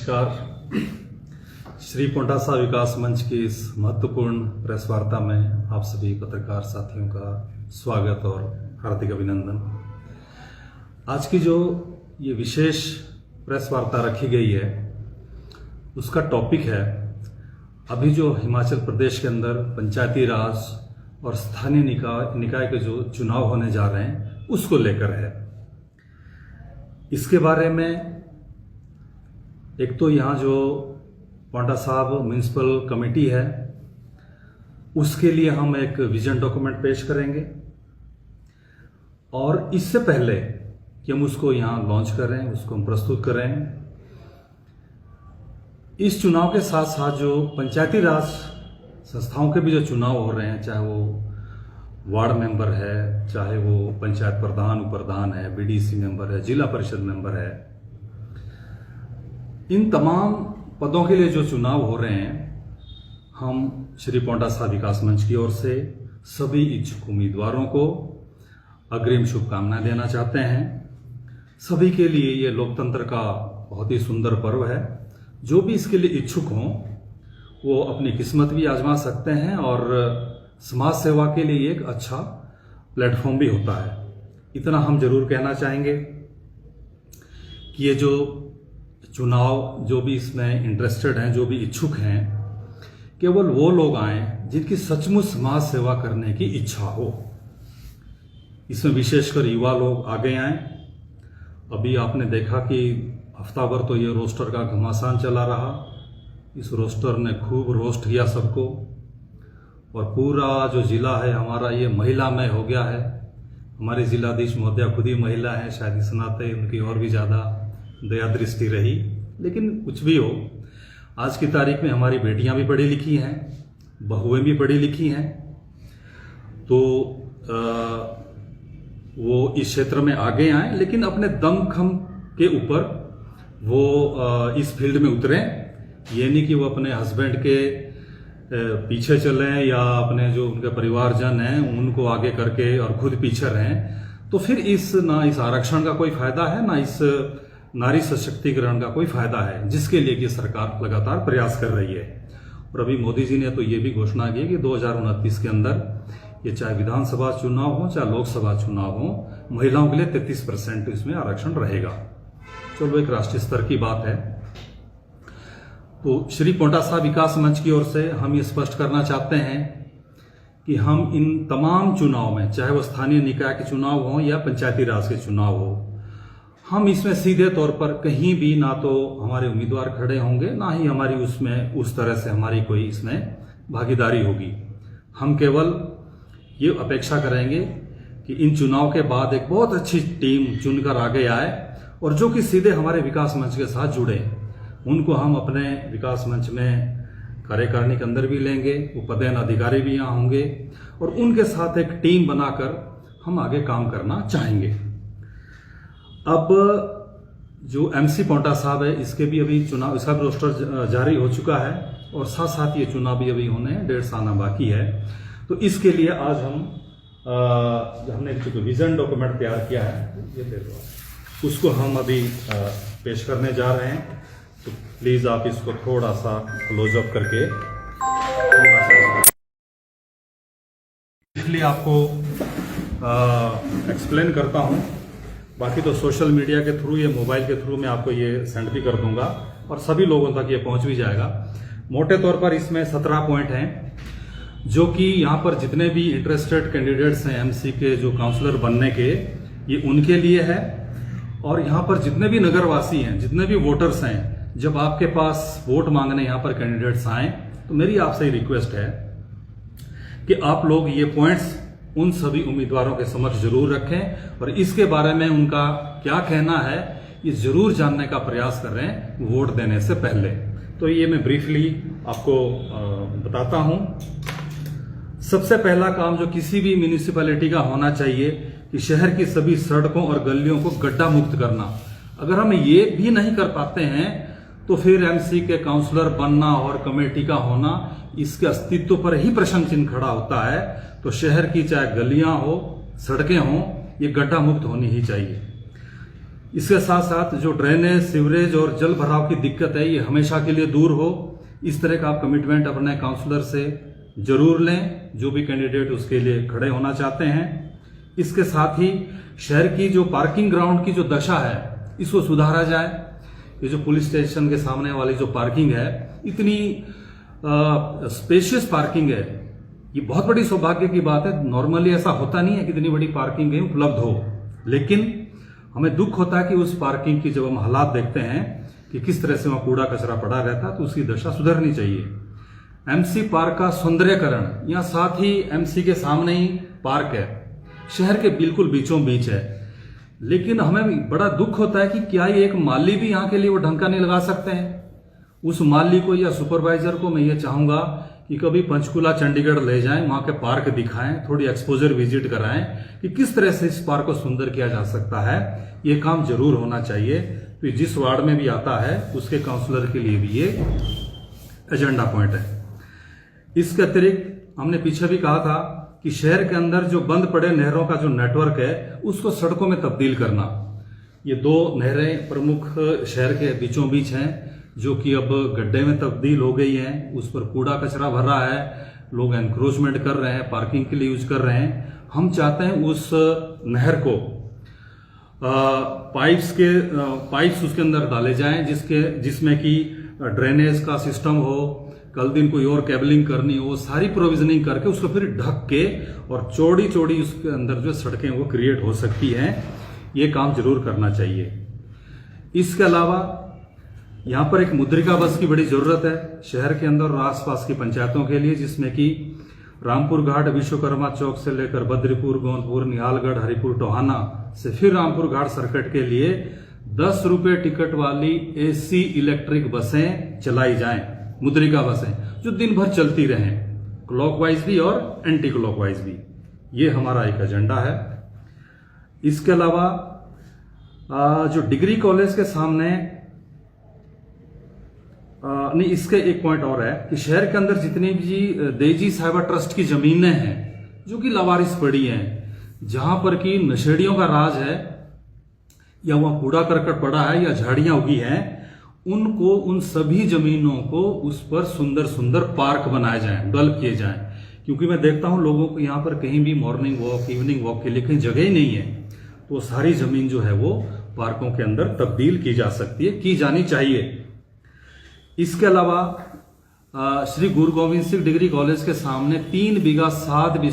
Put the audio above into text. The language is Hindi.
नमस्कार। श्री पोंटासा विकास मंच की इस महत्वपूर्ण प्रेस वार्ता में आप सभी पत्रकार साथियों का स्वागत और हार्दिक अभिनंदन। आज की जो ये विशेष प्रेस वार्ता रखी गई है उसका टॉपिक है अभी जो हिमाचल प्रदेश के अंदर पंचायती राज और स्थानीय निकाय के जो चुनाव होने जा रहे हैं उसको लेकर है। इसके बारे में एक तो यहाँ जो पोंटा साहब म्यूनिसिपल कमेटी है उसके लिए हम एक विजन डॉक्यूमेंट पेश करेंगे और इससे पहले कि हम उसको यहाँ लॉन्च करें, उसको हम प्रस्तुत करें, इस चुनाव के साथ साथ जो पंचायती राज संस्थाओं के भी जो चुनाव हो रहे हैं, चाहे वो वार्ड मेंबर है, चाहे वो पंचायत प्रधान, उपप्रधान है, बीडीसी मेंबर है, जिला परिषद मेंबर है, इन तमाम पदों के लिए जो चुनाव हो रहे हैं, हम श्री पोंटासा विकास मंच की ओर से सभी इच्छुक उम्मीदवारों को अग्रिम शुभकामनाएं देना चाहते हैं। सभी के लिए ये लोकतंत्र का बहुत ही सुंदर पर्व है। जो भी इसके लिए इच्छुक हों वो अपनी किस्मत भी आजमा सकते हैं और समाज सेवा के लिए एक अच्छा प्लेटफॉर्म भी होता है। इतना हम जरूर कहना चाहेंगे कि ये जो चुनाव, जो भी इसमें इंटरेस्टेड हैं, जो भी इच्छुक हैं, केवल वो लोग आएं जिनकी सचमुच समाज सेवा करने की इच्छा हो। इसमें विशेषकर युवा लोग आगे आएं। अभी आपने देखा कि हफ्ता भर तो ये रोस्टर का घमासान चला रहा। इस रोस्टर ने खूब रोस्ट किया सबको और पूरा जो जिला है हमारा ये महिलामय हो गया है। हमारे जिलाधीश महोदया खुद ही महिला है, शायद इस नाते उनकी और भी ज़्यादा दया दृष्टि रही। लेकिन कुछ भी हो, आज की तारीख में हमारी बेटियां भी पढ़ी लिखी हैं, बहुएं भी पढ़ी लिखी हैं, तो वो इस क्षेत्र में आगे आए, लेकिन अपने दमखम के ऊपर वो इस फील्ड में उतरें। ये नहीं कि वो अपने हस्बैंड के पीछे चलें या अपने जो उनके परिवारजन हैं उनको आगे करके और खुद पीछे रहें, तो फिर ना इस आरक्षण का कोई फायदा है, ना इस नारी सशक्तिकरण का कोई फायदा है, जिसके लिए कि सरकार लगातार प्रयास कर रही है। और अभी मोदी जी ने तो ये भी घोषणा की कि 2029 के अंदर ये चाहे विधानसभा चुनाव हो चाहे लोकसभा चुनाव हो, महिलाओं के लिए 33% इसमें आरक्षण रहेगा। चलो एक राष्ट्रीय स्तर की बात है। तो श्री पोंटासा विकास मंच की ओर से हम ये स्पष्ट करना चाहते हैं कि हम इन तमाम चुनाव में, चाहे वो स्थानीय निकाय के चुनाव हो या पंचायती राज के चुनाव हो, हम इसमें सीधे तौर पर कहीं भी ना तो हमारे उम्मीदवार खड़े होंगे, ना ही हमारी उसमें उस तरह से हमारी कोई इसमें भागीदारी होगी। हम केवल ये अपेक्षा करेंगे कि इन चुनाव के बाद एक बहुत अच्छी टीम चुनकर आगे आए और जो कि सीधे हमारे विकास मंच के साथ जुड़े, उनको हम अपने विकास मंच में कार्यकारिणी के अंदर भी लेंगे। वो पदेन अधिकारी भी यहाँ होंगे और उनके साथ एक टीम बनाकर हम आगे काम करना चाहेंगे। अब जो एमसी पोंटा साहब है, इसके भी अभी चुनाव, इसका भी रोस्टर जारी हो चुका है और साथ साथ ये चुनाव भी अभी होने 1.5 आना बाकी है। तो इसके लिए आज हमने जो विजन डॉक्यूमेंट तैयार किया है, ये देखो, उसको हम अभी पेश करने जा रहे हैं। तो प्लीज आप इसको थोड़ा सा क्लोजअप करके इसलिए आपको एक्सप्लेन करता हूं। बाकी तो सोशल मीडिया के थ्रू या मोबाइल के थ्रू मैं आपको ये सेंड भी कर दूंगा और सभी लोगों तक ये पहुंच भी जाएगा। मोटे तौर पर इसमें 17 पॉइंट हैं जो कि यहाँ पर जितने भी इंटरेस्टेड कैंडिडेट्स हैं एमसी के, जो काउंसलर बनने के, ये उनके लिए है। और यहाँ पर जितने भी नगरवासी हैं, जितने भी वोटर्स हैं, जब आपके पास वोट मांगने यहाँ पर कैंडिडेट्स आए तो मेरी आपसे रिक्वेस्ट है कि आप लोग ये पॉइंट्स उन सभी उम्मीदवारों के समक्ष जरूर रखें और इसके बारे में उनका क्या कहना है ये जरूर जानने का प्रयास कर रहे हैं वोट देने से पहले। तो ये मैं ब्रीफली आपको बताता हूं। सबसे पहला काम जो किसी भी म्यूनिसिपैलिटी का होना चाहिए कि शहर की सभी सड़कों और गलियों को गड्ढा मुक्त करना। अगर हम ये भी नहीं कर पाते हैं तो फिर एमसी के काउंसलर बनना और कमेटी का होना, इसके अस्तित्व पर ही प्रश्न चिन्ह खड़ा होता है। तो शहर की चाहे गलियां हो, सड़कें हों, ये गड्ढा मुक्त होनी ही चाहिए। इसके साथ साथ जो ड्रेनेज, सीवरेज और जल भराव की दिक्कत है, ये हमेशा के लिए दूर हो, इस तरह का आप कमिटमेंट अपने काउंसलर से जरूर लें, जो भी कैंडिडेट उसके लिए खड़े होना चाहते हैं। इसके साथ ही शहर की जो पार्किंग ग्राउंड की जो दशा है, इसको सुधारा जाए। ये जो पुलिस स्टेशन के सामने वाली जो पार्किंग है, इतनी स्पेशियस पार्किंग है, ये बहुत बड़ी सौभाग्य की बात है। नॉर्मली ऐसा होता नहीं है कि इतनी बड़ी पार्किंग है उपलब्ध हो, लेकिन हमें दुख होता है कि उस पार्किंग की जब हम हालात देखते हैं कि किस तरह से वहां कूड़ा कचरा पड़ा रहता, तो उसकी दशा सुधरनी चाहिए। एमसी पार्क का सौंदर्यकरण, यहाँ साथ ही एमसी के सामने ही पार्क है, शहर के बिल्कुल बीचों बीच है, लेकिन हमें बड़ा दुख होता है कि क्या ये एक माली भी यहाँ के लिए वो ढंग का नहीं लगा सकते हैं। उस माली को या सुपरवाइजर को मैं ये चाहूंगा कि कभी पंचकुला, चंडीगढ़ ले जाएं, वहां के पार्क दिखाएं, थोड़ी एक्सपोजर विजिट कराएं कि किस तरह से इस पार्क को सुंदर किया जा सकता है। ये काम जरूर होना चाहिए। तो जिस वार्ड में भी आता है उसके काउंसलर के लिए भी ये एजेंडा पॉइंट है। इसके अतिरिक्त हमने पीछे भी कहा था कि शहर के अंदर जो बंद पड़े नहरों का जो नेटवर्क है, उसको सड़कों में तब्दील करना। ये 2 नहरें प्रमुख शहर के बीचों बीच हैं, जो कि अब गड्ढे में तब्दील हो गई हैं। उस पर कूड़ा कचरा भर रहा है, लोग एनक्रोचमेंट कर रहे हैं, पार्किंग के लिए यूज कर रहे हैं। हम चाहते हैं उस नहर को पाइप्स उसके अंदर डाले जाएं, जिसमें कि ड्रेनेज का सिस्टम हो, कल दिन कोई और केबलिंग करनी हो, सारी प्रोविजनिंग करके उसको फिर ढक के और चौड़ी चौड़ी उसके अंदर जो सड़कें वो क्रिएट हो सकती हैं। ये काम जरूर करना चाहिए। इसके अलावा यहाँ पर एक मुद्रिका बस की बड़ी जरूरत है शहर के अंदर और आसपास की पंचायतों के लिए, जिसमें कि रामपुर घाट, विश्वकर्मा चौक से लेकर बद्रीपुर, गोंदपुर, निहालगढ़, हरिपुर, टोहाना से फिर रामपुर घाट सर्किट के लिए 10 रुपए टिकट वाली एसी इलेक्ट्रिक बसें चलाई जाएं, मुद्रिका बसें, जो दिन भर चलती रहें, क्लॉकवाइज भी और एंटी क्लॉकवाइज भी। ये हमारा एक एजेंडा है। इसके अलावा जो डिग्री कॉलेज के सामने नहीं, इसके एक पॉइंट और है कि शहर के अंदर जितनी भी देजी साहिबा ट्रस्ट की जमीनें हैं जो कि लावारिस पड़ी हैं, जहां पर कि नशेड़ियों का राज है, या वहां कूड़ा करकट पड़ा है या झाड़ियां उगी हैं, उनको, उन सभी जमीनों को उस पर सुंदर सुंदर पार्क बनाए जाएं, डेवलप किए जाएं। क्योंकि मैं देखता हूं लोगों को यहाँ पर कहीं भी मॉर्निंग वॉक, इवनिंग वॉक के लिए कहीं जगह ही नहीं है, तो सारी जमीन जो है वो पार्कों के अंदर तब्दील की जा सकती है, की जानी चाहिए। इसके अलावा श्री गुरु गोविंद सिंह डिग्री कॉलेज के सामने 3 बीघा 7